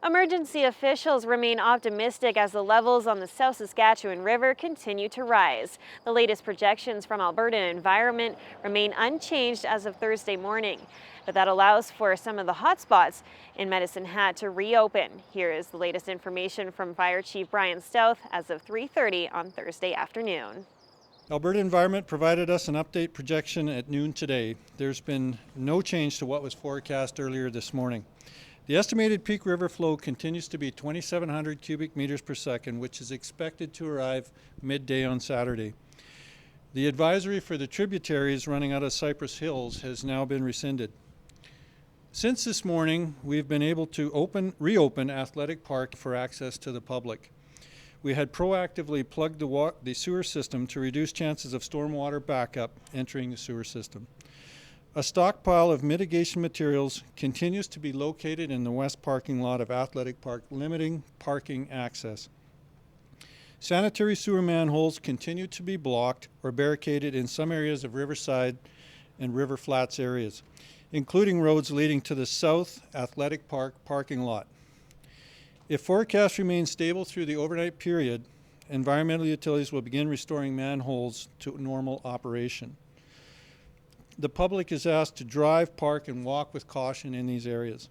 Emergency officials remain optimistic as the levels on the South Saskatchewan River continue to rise. The latest projections from Alberta Environment remain unchanged as of Thursday morning, but that allows for some of the hotspots in Medicine Hat to reopen. Here is the latest information from Fire Chief Brian Stouth as of 3:30 on Thursday afternoon. Alberta Environment provided us an update projection at noon today. There's been no change to what was forecast earlier this morning. The estimated peak river flow continues to be 2,700 cubic meters per second, which is expected to arrive midday on Saturday. The advisory for the tributaries running out of Cypress Hills has now been rescinded. Since this morning, we've been able to reopen Athletic Park for access to the public. We had proactively plugged the sewer system to reduce chances of stormwater backup entering the sewer system. A stockpile of mitigation materials continues to be located in the west parking lot of Athletic Park, limiting parking access. Sanitary sewer manholes continue to be blocked or barricaded in some areas of Riverside and River Flats areas, including roads leading to the South Athletic Park parking lot. If forecasts remain stable through the overnight period, environmental utilities will begin restoring manholes to normal operation. The public is asked to drive, park, and walk with caution in these areas.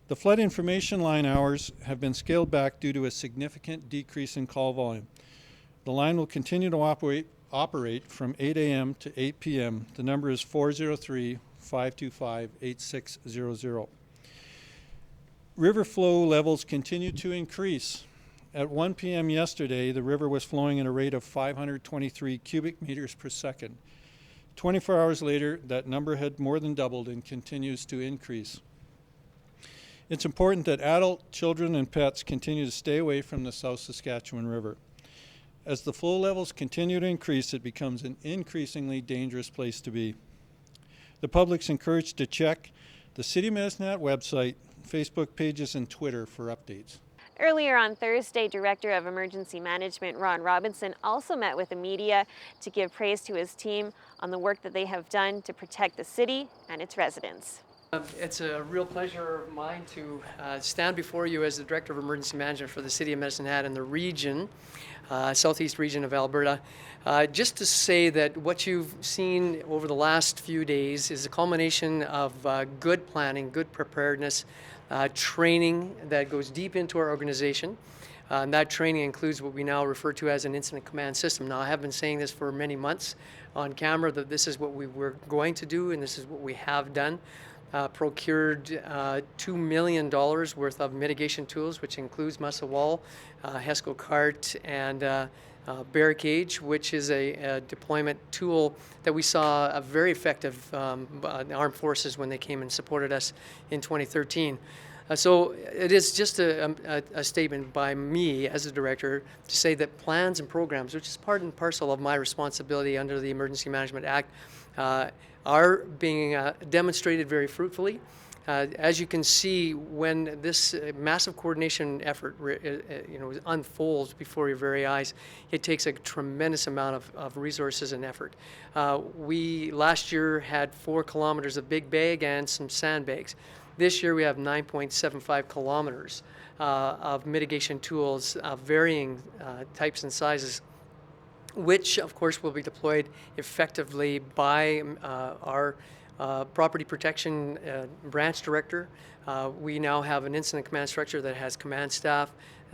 The flood information line hours have been scaled back due to a significant decrease in call volume. The line will continue to operate from 8 a.m. to 8 p.m. The number is 403-525-8600. River flow levels continue to increase. At 1 p.m. yesterday, the river was flowing at a rate of 523 cubic meters per second. 24 hours later, that number had more than doubled and continues to increase. It's important that adult, children, and pets continue to stay away from the South Saskatchewan River. As the flow levels continue to increase, it becomes an increasingly dangerous place to be. The public's encouraged to check the City of Medicine Hat website, Facebook pages, and Twitter for updates. Earlier on Thursday, Director of Emergency Management Ron Robinson also met with the media to give praise to his team on the work that they have done to protect the city and its residents. It's a real pleasure of mine to stand before you as the Director of Emergency Management for the City of Medicine Hat and the region, southeast region of Alberta. Just to say that what you've seen over the last few days is a culmination of good planning, good preparedness, training that goes deep into our organization. And that training includes what we now refer to as an incident command system. Now, I have been saying this for many months on camera, that this is what we were going to do and this is what we have done. Procured $2 million worth of mitigation tools, which includes muscle wall, HESCO cart, and Barricade, which is a deployment tool that we saw a very effective armed forces when they came and supported us in 2013. So it is just a statement by me as a director to say that plans and programs, which is part and parcel of my responsibility under the Emergency Management Act, are being demonstrated very fruitfully. As you can see, when this massive coordination effort unfolds before your very eyes, it takes a tremendous amount of resources and effort. We last year had 4 kilometers of big bag and some sandbags. This year we have 9.75 kilometers of mitigation tools of varying types and sizes, which of course will be deployed effectively by our property protection branch director. We now have an incident command structure that has command staff.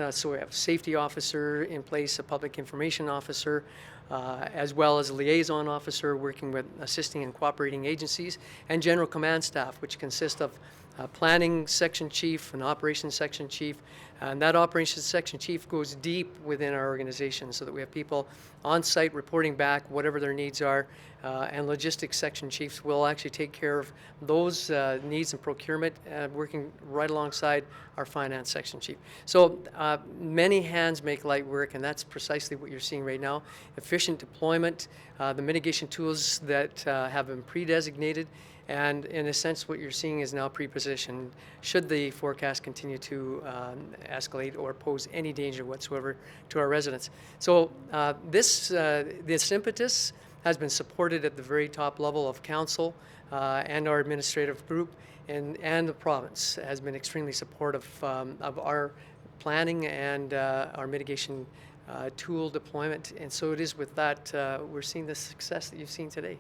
So we have a safety officer in place, a public information officer, as well as a liaison officer working with assisting and cooperating agencies, and general command staff, which consist of planning section chief and operations section chief. And that operations section chief goes deep within our organization so that we have people on site reporting back whatever their needs are, and logistics section chiefs will actually take care of those needs and procurement, working right alongside our finance section chief. So many hands make light work, and that's precisely what you're seeing right now. Efficient deployment, the mitigation tools that have been pre-designated, and in a sense what you're seeing is now pre-positioned should the forecast continue to escalate or pose any danger whatsoever to our residents. So this impetus has been supported at the very top level of council and our administrative group, and the province has been extremely supportive of our planning and our mitigation tool deployment. And so it is with that we're seeing the success that you've seen today.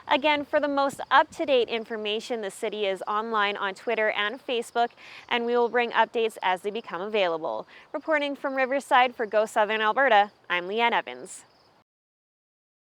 Again, for the most up-to-date information, the city is online on Twitter and Facebook, and we will bring updates as they become available. Reporting from Riverside for Go Southern Alberta, I'm Leanne Evans.